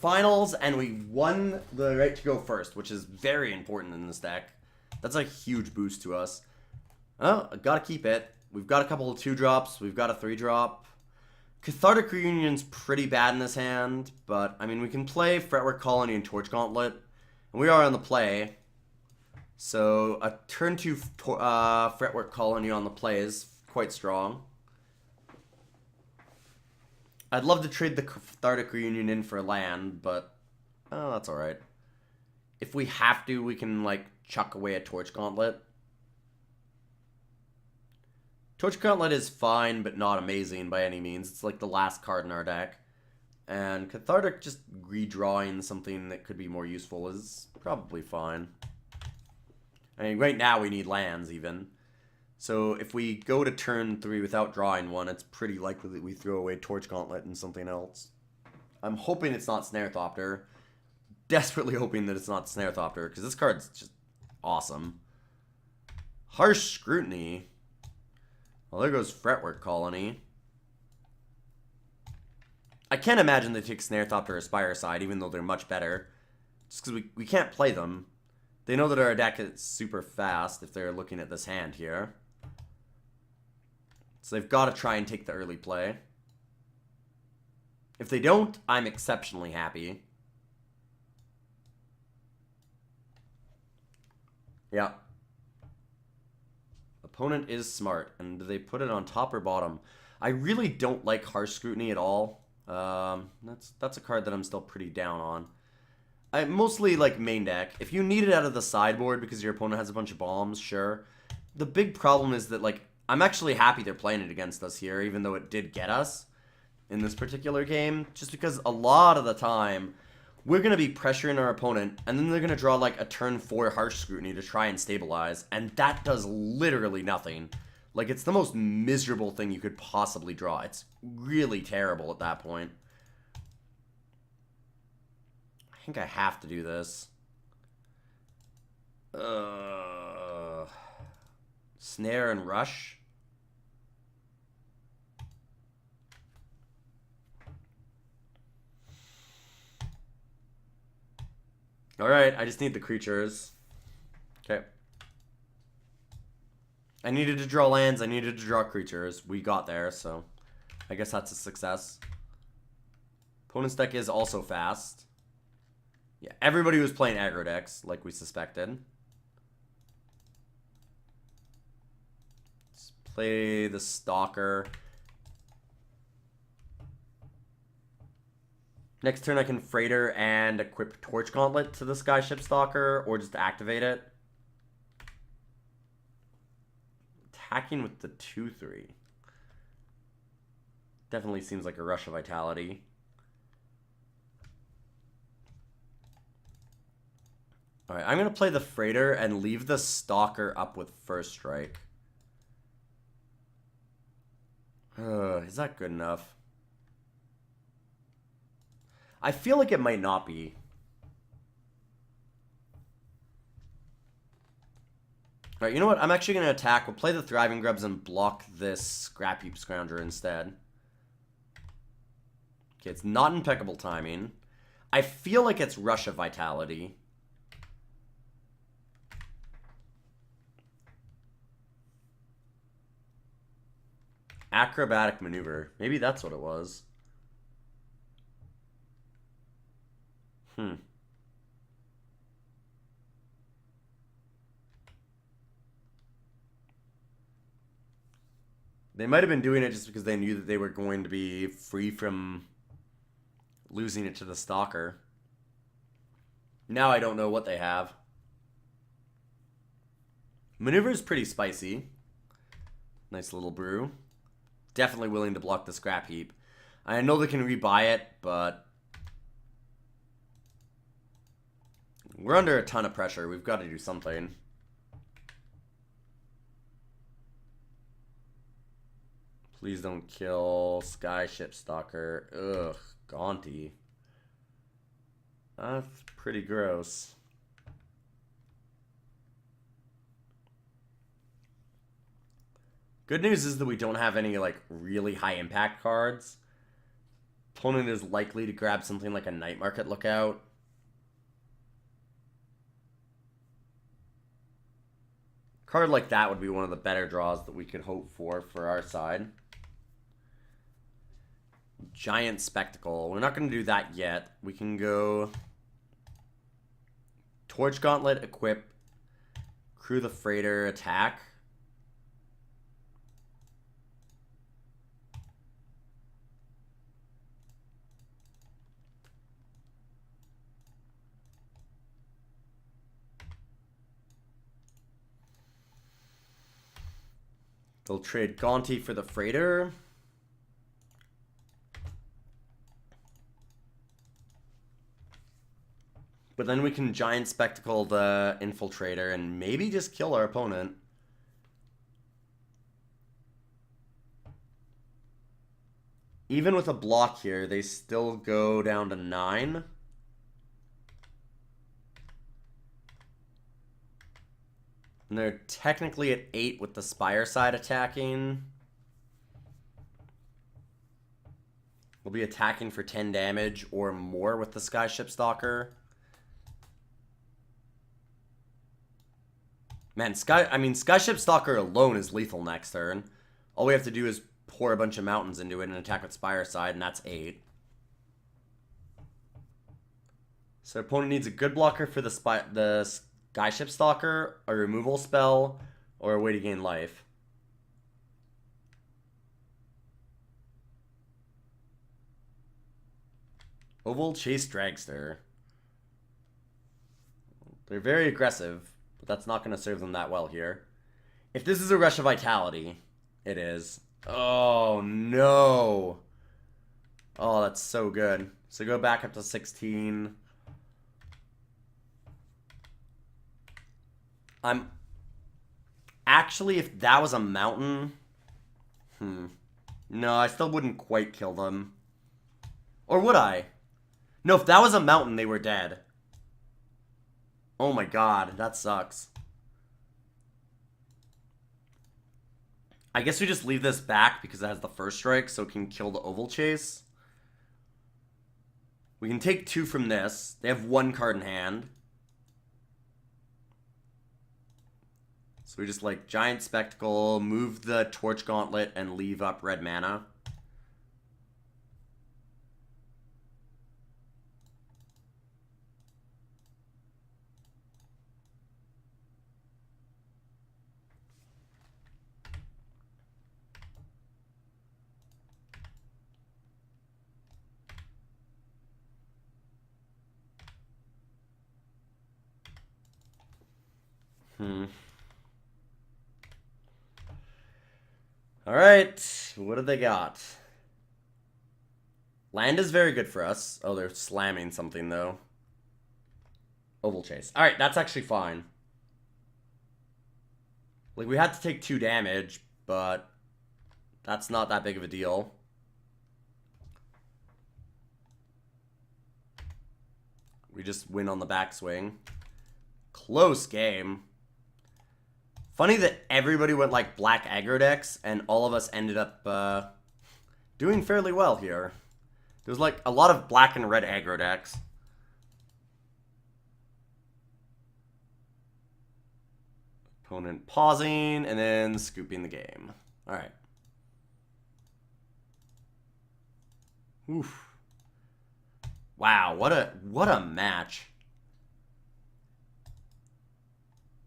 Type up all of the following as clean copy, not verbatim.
finals, and we won the right to go first, which is very important in this deck. That's a huge boost to us. Oh, I gotta keep it. We've got a couple of 2-drops. We've got a 3-drop. Cathartic Reunion's pretty bad in this hand, but, I mean, we can play Fretwork Colony and Torch Gauntlet, and we are on the play. So, a turn 2 Fretwork Colony on the play is quite strong. I'd love to trade the Cathartic Reunion in for land, but that's alright. If we have to, we can, like, chuck away a Torch Gauntlet. Torch Gauntlet is fine, but not amazing by any means. It's like the last card in our deck. And Cathartic just redrawing something that could be more useful is probably fine. I mean, right now we need lands, even. So if we go to turn 3 without drawing one, it's pretty likely that we throw away Torch Gauntlet and something else. I'm hoping it's not Snare Thopter. Desperately hoping that it's not Snare Thopter, because this card's just awesome. Harsh Scrutiny. Well, there goes Fretwork Colony. I can't imagine they take Snare Thopter or Spire side, even though they're much better. Just because we can't play them. They know that our deck is super fast if they're looking at this hand here. So they've got to try and take the early play. If they don't, I'm exceptionally happy. Yeah. Opponent is smart. And do they put it on top or bottom? I really don't like Harsh Scrutiny at all. That's a card that I'm still pretty down on. I mostly like main deck. If you need it out of the sideboard because your opponent has a bunch of bombs, sure. The big problem is that, like, I'm actually happy they're playing it against us here, even though it did get us in this particular game. Just because a lot of the time, we're going to be pressuring our opponent, and then they're going to draw, like, a turn 4 Harsh Scrutiny to try and stabilize, and that does literally nothing. Like, it's the most miserable thing you could possibly draw. It's really terrible at that point. I think I have to do this. Snare and Rush. Alright, I just need the creatures. Okay. I needed to draw lands, I needed to draw creatures. We got there, so I guess that's a success. Opponent's deck is also fast. Yeah, everybody was playing aggro decks, like we suspected. Let's play the Stalker. Next turn I can Freighter and equip Torch Gauntlet to the Skyship Stalker, or just activate it. Attacking with the 2/3. Definitely seems like a rush of vitality. Alright, I'm going to play the Freighter and leave the Stalker up with First Strike. Is that good enough? I feel like it might not be. Alright, you know what? I'm actually going to attack. We'll play the Thriving Grubs and block this Scrap Heap Scrounger instead. Okay, it's not impeccable timing. I feel like it's Rush of Vitality. Acrobatic Maneuver. Maybe that's what it was. They might have been doing it just because they knew that they were going to be free from losing it to the Stalker. Now I don't know what they have. Maneuver is pretty spicy. Nice little brew. Definitely willing to block the Scrap Heap. I know they can rebuy it, but we're under a ton of pressure. We've got to do something. Please don't kill Skyship Stalker. Ugh, Gaunty. That's pretty gross. Good news is that we don't have any, like, really high impact cards. Opponent is likely to grab something like a Night Market Lookout. Card like that would be one of the better draws that we could hope for our side. Giant Spectacle. We're not going to do that yet. We can go Torch Gauntlet, equip, Crew the Freighter, attack. They'll trade Gaunty for the Freighter. But then we can Giant Spectacle the Infiltrator and maybe just kill our opponent. Even with a block here, they still go down to 9. And they're technically at 8 with the Spire side attacking. We'll be attacking for 10 damage or more with the Skyship Stalker. Man, Skyship Stalker alone is lethal next turn. All we have to do is pour a bunch of mountains into it and attack with Spire side, and that's 8. So opponent needs a good blocker for the Skyship Stalker, a removal spell, or a way to gain life. Oval Chase Dragster. They're very aggressive, but that's not going to serve them that well here. If this is a Rush of Vitality, it is. Oh, no. Oh, that's so good. So go back up to 16. Actually, if that was a mountain... No, I still wouldn't quite kill them. Or would I? No, if that was a mountain, they were dead. Oh my god, that sucks. I guess we just leave this back because it has the first strike, so it can kill the Oval Chase. We can take 2 from this. They have 1 card in hand. So we just like Giant Spectacle, move the Torch Gauntlet, and leave up red mana. Alright, what do they got? Land is very good for us. Oh, they're slamming something, though. Oval Chase. Alright, that's actually fine. Like, we had to take 2 damage, but that's not that big of a deal. We just win on the backswing. Close game. Funny that everybody went like black aggro decks, and all of us ended up doing fairly well here. There's like a lot of black and red aggro decks. Opponent pausing, and then scooping the game. Alright. Oof. Wow, what a match.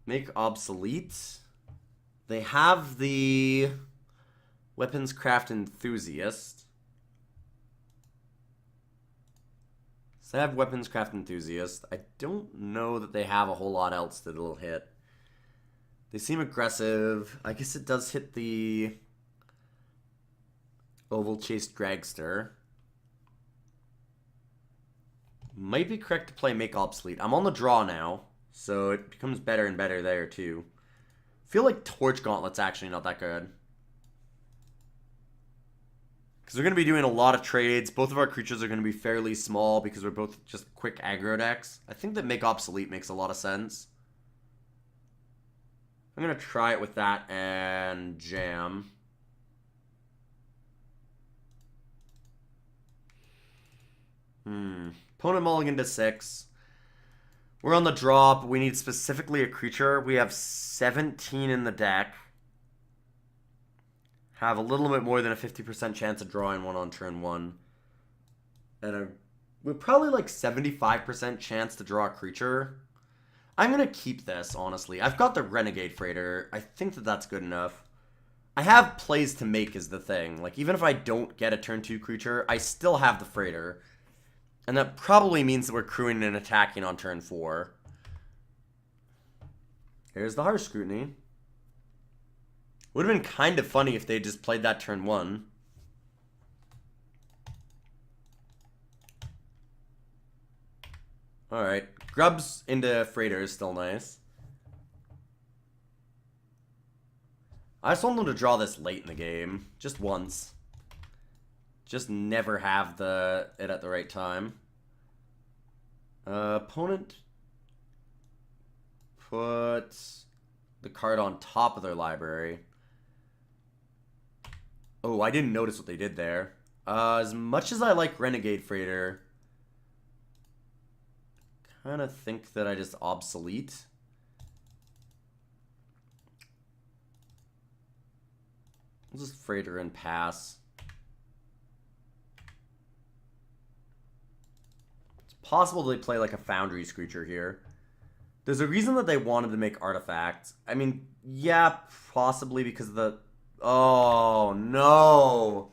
Make obsolete. They have the Weapons Craft Enthusiast. So they have Weapons Craft Enthusiast. I don't know that they have a whole lot else that it'll hit. They seem aggressive. I guess it does hit the Oval Chase Dragster. Might be correct to play Make Obsolete. I'm on the draw now, so it becomes better and better there too. I feel like Torch Gauntlet's actually not that good. Because we're going to be doing a lot of trades. Both of our creatures are going to be fairly small because we're both just quick aggro decks. I think that Make Obsolete makes a lot of sense. I'm going to try it with that and jam. Opponent mulligan to 6. We're on the drop. We need specifically a creature. We have 17 in the deck. Have a little bit more than a 50% chance of drawing one on turn 1. And we're probably like 75% chance to draw a creature. I'm going to keep this, honestly. I've got the Renegade Freighter. I think that that's good enough. I have plays to make is the thing. Like, even if I don't get a turn 2 creature, I still have the Freighter. And that probably means that we're crewing and attacking on turn 4. Here's the Harsh Scrutiny. Would have been kind of funny if they just played that turn 1. Alright. Grubs into Freighter is still nice. I just want them to draw this late in the game. Just once. Just never have it at the right time. Opponent put the card on top of their library. Oh, I didn't notice what they did there. As much as I like Renegade Freighter, kind of think that I just obsolete. We'll just Freighter and pass. It's possible they play like a Foundry's creature here. There's a reason that they wanted to make artifacts. I mean, yeah, possibly because of the... Oh, no.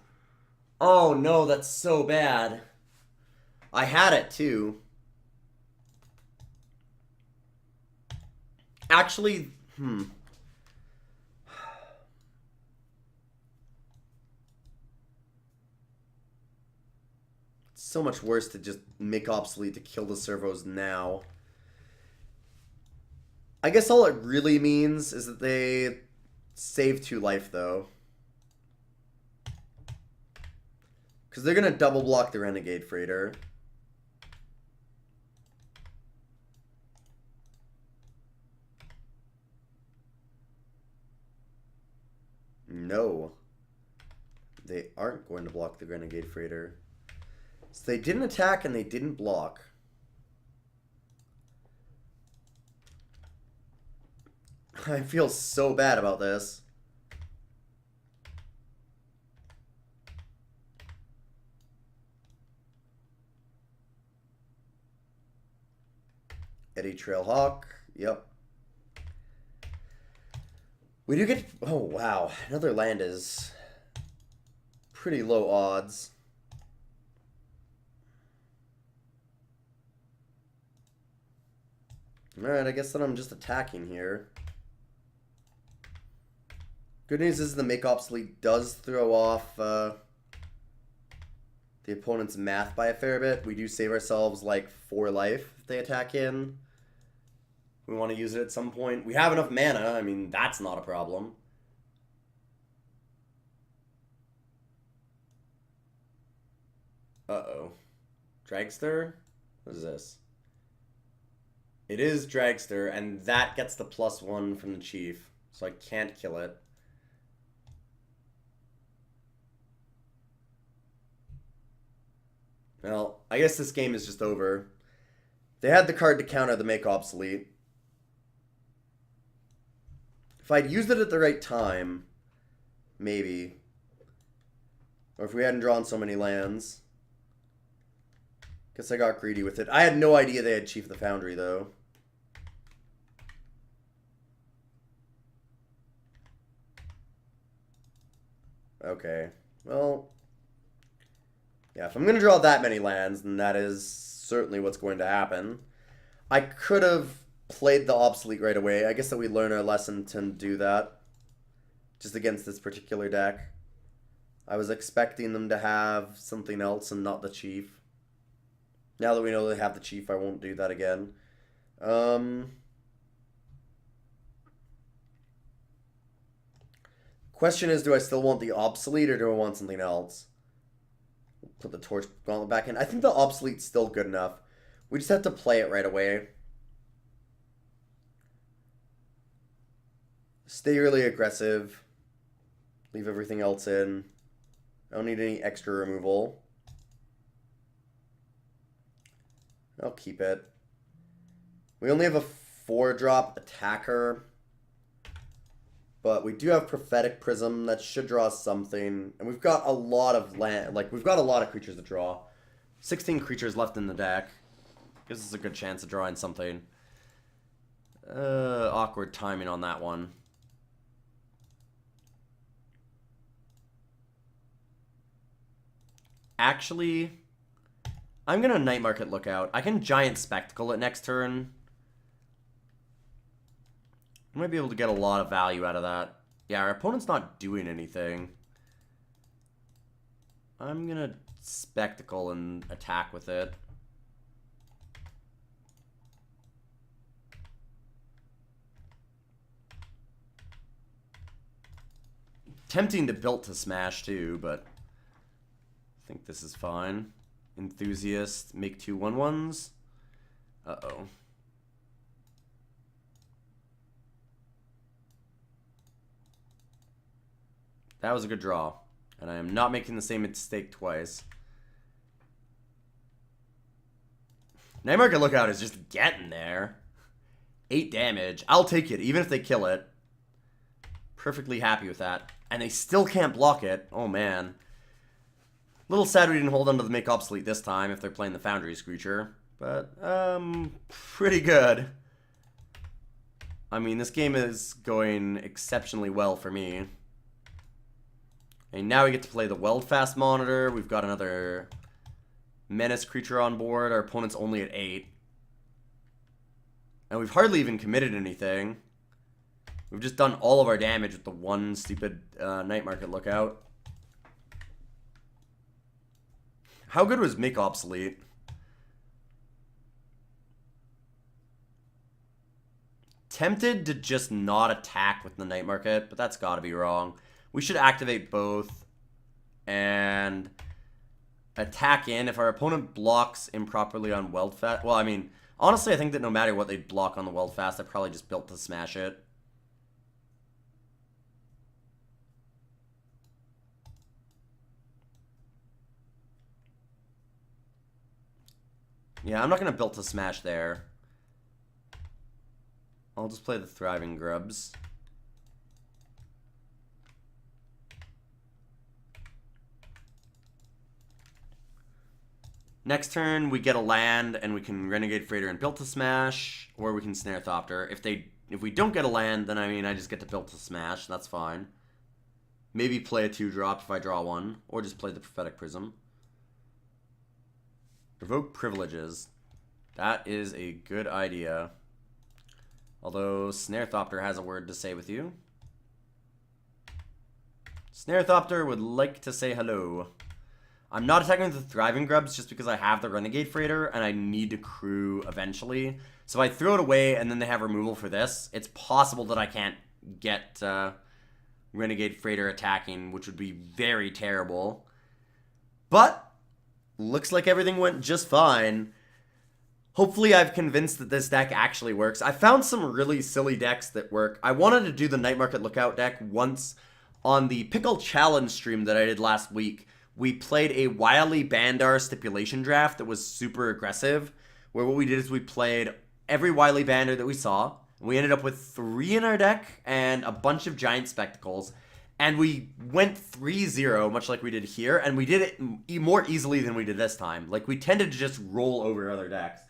Oh, no, that's so bad. I had it, too. Actually, It's so much worse to just make obsolete to kill the servos now. I guess all it really means is that they save 2 life, though. Because they're going to double block the Renegade Freighter. No. They aren't going to block the Renegade Freighter. So they didn't attack and they didn't block. I feel so bad about this. Eddie Trailhawk. Yep. We do get... Oh, wow. Another land is pretty low odds. Alright, I guess that I'm just attacking here. Good news is the Make Obsolete does throw off the opponent's math by a fair bit. We do save ourselves like 4 life if they attack in. We want to use it at some point. We have enough mana. I mean, that's not a problem. Uh-oh. Dragster? What is this? It is Dragster, and that gets the +1 from the Chief. So I can't kill it. Well, I guess this game is just over. They had the card to counter the Make Obsolete. If I'd used it at the right time, maybe. Or if we hadn't drawn so many lands. Guess I got greedy with it. I had no idea they had Chief of the Foundry, though. Okay. Well... yeah, if I'm going to draw that many lands, then that is certainly what's going to happen. I could have played the Obsolete right away. I guess that we learn our lesson to do that. Just against this particular deck. I was expecting them to have something else and not the Chief. Now that we know they have the Chief, I won't do that again. Question is, do I still want the Obsolete or do I want something else? Put the Torch Gauntlet back in. I think the Obsolete's still good enough. We just have to play it right away. Stay really aggressive. Leave everything else in. I don't need any extra removal. I'll keep it. We only have a 4-drop attacker. But we do have Prophetic Prism. That should draw something. And we've got a lot of land. Like, we've got a lot of creatures to draw. 16 creatures left in the deck. Gives us a good chance of drawing something. Awkward timing on that one. Actually, I'm going to Night Market Lookout. I can Giant Spectacle it next turn. I might be able to get a lot of value out of that. Yeah, our opponent's not doing anything. I'm going to Spectacle and attack with it. Tempting to Built to Smash too, but I think this is fine. Enthusiast, make 2 1/1s. Uh-oh. That was a good draw. And I am not making the same mistake twice. Night Market Lookout is just getting there. 8 damage. I'll take it, even if they kill it. Perfectly happy with that. And they still can't block it. Oh, man. Little sad we didn't hold on to the Make Obsolete this time if they're playing the Foundry's creature. But, pretty good. I mean, this game is going exceptionally well for me. And now we get to play the Weldfast Monitor. We've got another Menace creature on board. Our opponent's only at 8. And we've hardly even committed anything. We've just done all of our damage with the one stupid Night Market Lookout. How good was Make Obsolete? Tempted to just not attack with the Night Market, but that's gotta be wrong. We should activate both and attack in. If our opponent blocks improperly on Weldfast... Well, I mean, honestly, I think that no matter what they block on the Weldfast, they're probably just built to smash it. Yeah, I'm not going to build to smash there. I'll just play the Thriving Grubs. Next turn, we get a land, and we can Renegade Freighter and Built to Smash, or we can Snare Thopter. If we don't get a land, then I just get to Built to Smash. That's fine. Maybe play a 2-drop if I draw one, or just play the Prophetic Prism. Revoke Privileges. That is a good idea. Although Snare Thopter has a word to say with you. Snare Thopter would like to say hello. I'm not attacking with the Thriving Grubs just because I have the Renegade Freighter and I need to crew eventually. So I throw it away and then they have removal for this. It's possible that I can't get Renegade Freighter attacking, which would be very terrible. But looks like everything went just fine. Hopefully I've convinced that this deck actually works. I found some really silly decks that work. I wanted to do the Night Market Lookout deck once on the Pickle Challenge stream that I did last week. We played a Wily Bandar stipulation draft that was super aggressive, where what we did is we played every Wily Bandar that we saw. We ended up with 3 in our deck and a bunch of Giant Spectacles. And we went 3-0, much like we did here, and we did it more easily than we did this time. Like, we tended to just roll over other decks.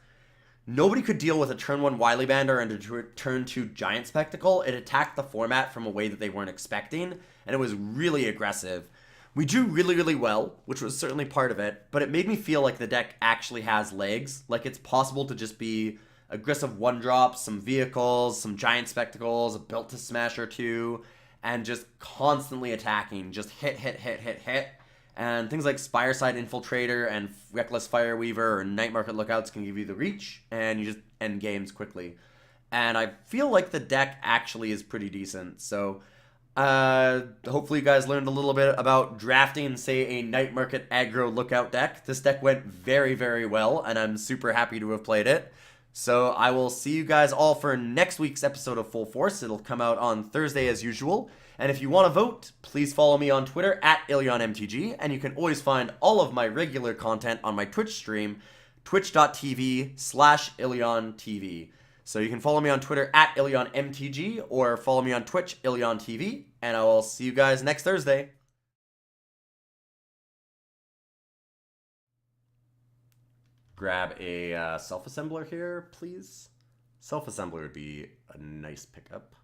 Nobody could deal with a turn 1 Wily Bandar and a turn 2 Giant Spectacle. It attacked the format from a way that they weren't expecting, and it was really aggressive. We drew really, really well, which was certainly part of it, but it made me feel like the deck actually has legs. Like, it's possible to just be aggressive 1-drops, some vehicles, some Giant Spectacles, a Built to Smash or 2, and just constantly attacking. Just hit. And things like Spireside Infiltrator and Reckless Fireweaver or Night Market Lookouts can give you the reach, and you just end games quickly. And I feel like the deck actually is pretty decent, so... hopefully you guys learned a little bit about drafting, say, a Night Market aggro lookout deck. This deck went very, very well, and I'm super happy to have played it. So I will see you guys all for next week's episode of Full Force. It'll come out on Thursday as usual. And if you want to vote, please follow me on Twitter at IlyonMTG, and you can always find all of my regular content on my Twitch stream, twitch.tv/IlyonTV. So you can follow me on Twitter at IlyonMTG or follow me on Twitch, IlyonTV, and I will see you guys next Thursday. Grab a self-assembler here, please. Self-assembler would be a nice pickup.